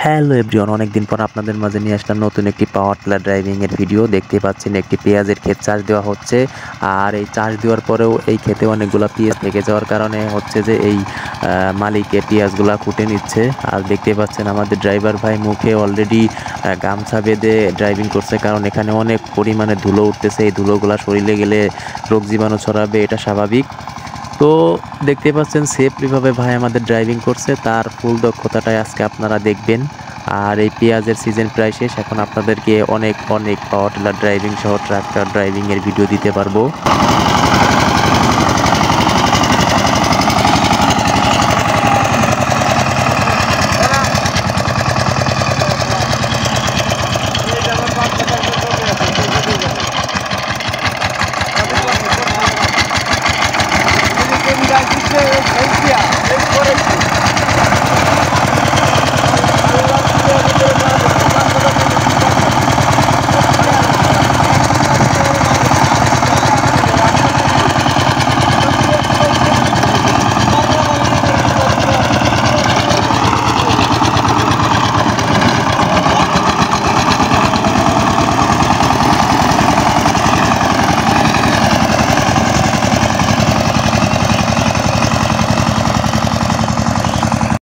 Hello everyone, অনেকদিন পর আপনাদের মাঝে নিয়ে আসলাম নতুন একটি পাওয়ার টিলার ড্রাইভিং এর ভিডিও। দেখতে পাচ্ছেন একটি পেঁয়াজের ক্ষেত চাষ দেওয়া হচ্ছে। আর এই চাষ দেওয়ার পরেও এই ক্ষেতে অনেকগুলো পেঁয়াজ থেকে যাওয়ার কারণে হচ্ছে যে এই মালিকে পেঁয়াজগুলা কুটে নিচ্ছে। আর দেখতে পাচ্ছেন আমাদের ড্রাইভার ভাই মুখে অলরেডি গামছা বেঁধে ড্রাইভিং করছে, কারণ এখানে অনেক পরিমাণে ধুলো উঠতেছে। এই ধুলোগুলা শরীরে গেলে রোগ জীবাণু ছড়াবে, এটা স্বাভাবিক। তো দেখতে পাচ্ছেন সেফলিভাবে ভাই আমাদের ড্রাইভিং করছে, তার ফুল দক্ষতাটাই আজকে আপনারা দেখবেন। আর এই পেঁয়াজের সিজন প্রায় শেষ, এখন আপনাদেরকে অনেক অনেক পাওয়ার টিলার ড্রাইভিং সহ ট্রাক্টর ড্রাইভিং এর ভিডিও দিতে পারবো।